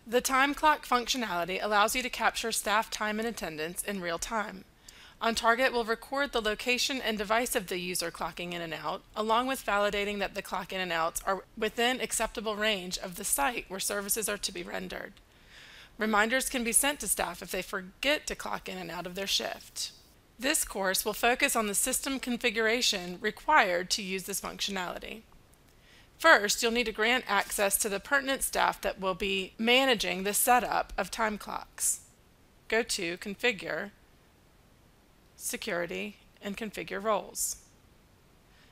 The time clock functionality allows you to capture staff time and attendance in real time. OnTarget will record the location and device of the user clocking in and out, along with validating that the clock in and outs are within acceptable range of the site where services are to be rendered. Reminders can be sent to staff if they forget to clock in and out of their shift. This course will focus on the system configuration required to use this functionality. First, you'll need to grant access to the pertinent staff that will be managing the setup of time clocks. Go to Configure, Security, and configure roles.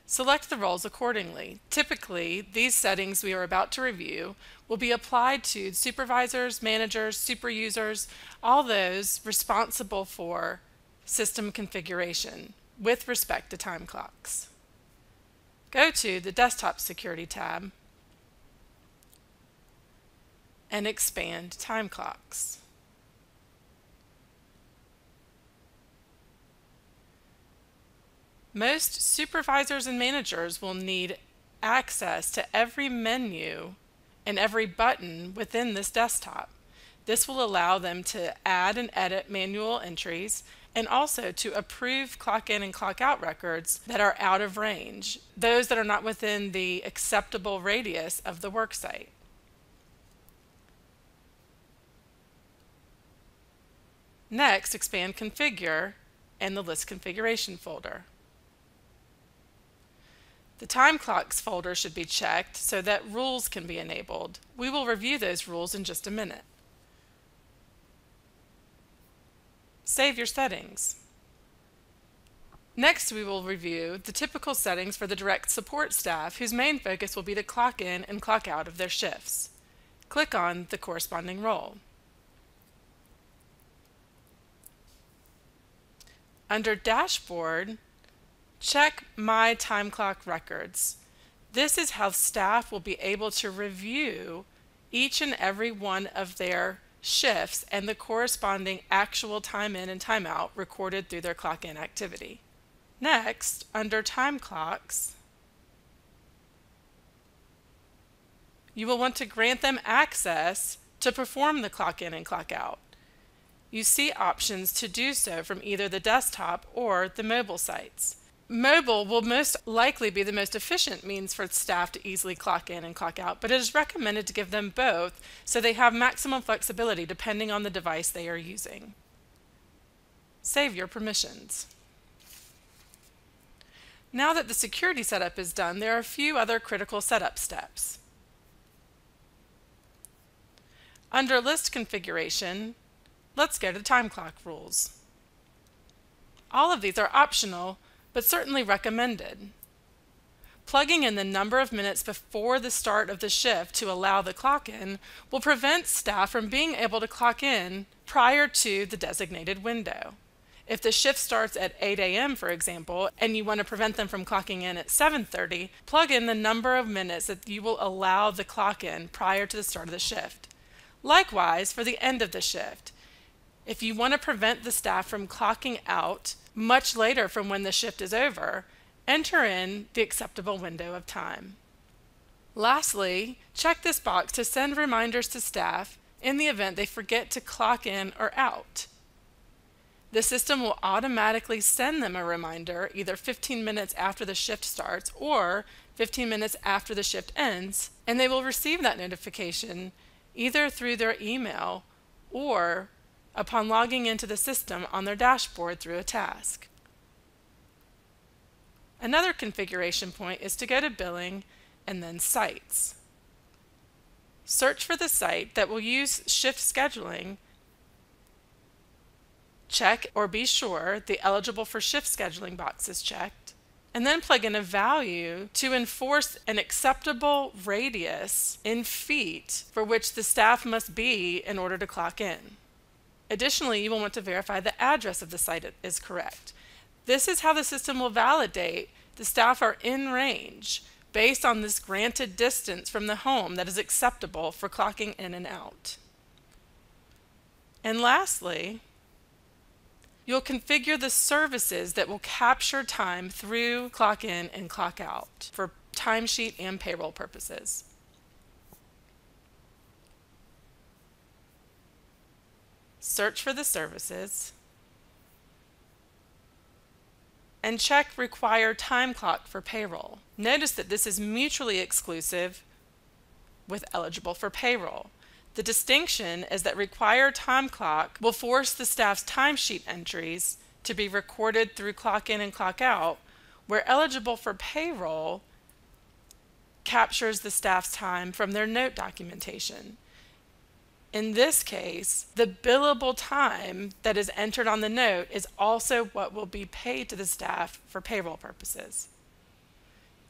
Select the roles accordingly. Typically, these settings we are about to review will be applied to supervisors, managers, super users, all those responsible for system configuration with respect to time clocks. Go to the Desktop Security tab and expand time clocks. Most supervisors and managers will need access to every menu and every button within this desktop. This will allow them to add and edit manual entries and also to approve clock in and clock out records that are out of range, those that are not within the acceptable radius of the worksite. Next, expand Configure and the List Configuration folder. The time clocks folder should be checked so that rules can be enabled. We will review those rules in just a minute. Save your settings. Next, we will review the typical settings for the direct support staff whose main focus will be to clock in and clock out of their shifts. Click on the corresponding role. Under Dashboard, check My Time Clock Records. This is how staff will be able to review each and every one of their shifts and the corresponding actual time in and time out recorded through their clock in activity. Next, under Time Clocks, you will want to grant them access to perform the clock in and clock out. You see options to do so from either the desktop or the mobile sites. Mobile will most likely be the most efficient means for staff to easily clock in and clock out, but it is recommended to give them both so they have maximum flexibility depending on the device they are using. Save your permissions. Now that the security setup is done, there are a few other critical setup steps. Under List Configuration, let's go to Time Clock rules. All of these are optional, but certainly recommended. Plugging in the number of minutes before the start of the shift to allow the clock in will prevent staff from being able to clock in prior to the designated window. If the shift starts at 8 a.m., for example, and you want to prevent them from clocking in at 7:30, plug in the number of minutes that you will allow the clock in prior to the start of the shift. Likewise, for the end of the shift, if you want to prevent the staff from clocking out much later from when the shift is over, enter in the acceptable window of time. Lastly, check this box to send reminders to staff in the event they forget to clock in or out. The system will automatically send them a reminder either 15 minutes after the shift starts or 15 minutes after the shift ends, and they will receive that notification either through their email or upon logging into the system on their dashboard through a task. Another configuration point is to go to Billing and then Sites. Search for the site that will use shift scheduling. Check or be sure the Eligible for Shift Scheduling box is checked, and then plug in a value to enforce an acceptable radius in feet for which the staff must be in order to clock in. Additionally, you will want to verify the address of the site is correct. This is how the system will validate the staff are in range based on this granted distance from the home that is acceptable for clocking in and out. And lastly, you'll configure the services that will capture time through clock in and clock out for timesheet and payroll purposes. search for the services, and check Require Time Clock for Payroll. Notice that this is mutually exclusive with Eligible for Payroll. The distinction is that Require Time Clock will force the staff's timesheet entries to be recorded through clock in and clock out, where Eligible for Payroll captures the staff's time from their note documentation. In this case, the billable time that is entered on the note is also what will be paid to the staff for payroll purposes.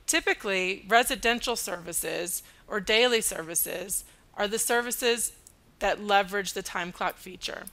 Typically, residential services or daily services are the services that leverage the time clock feature.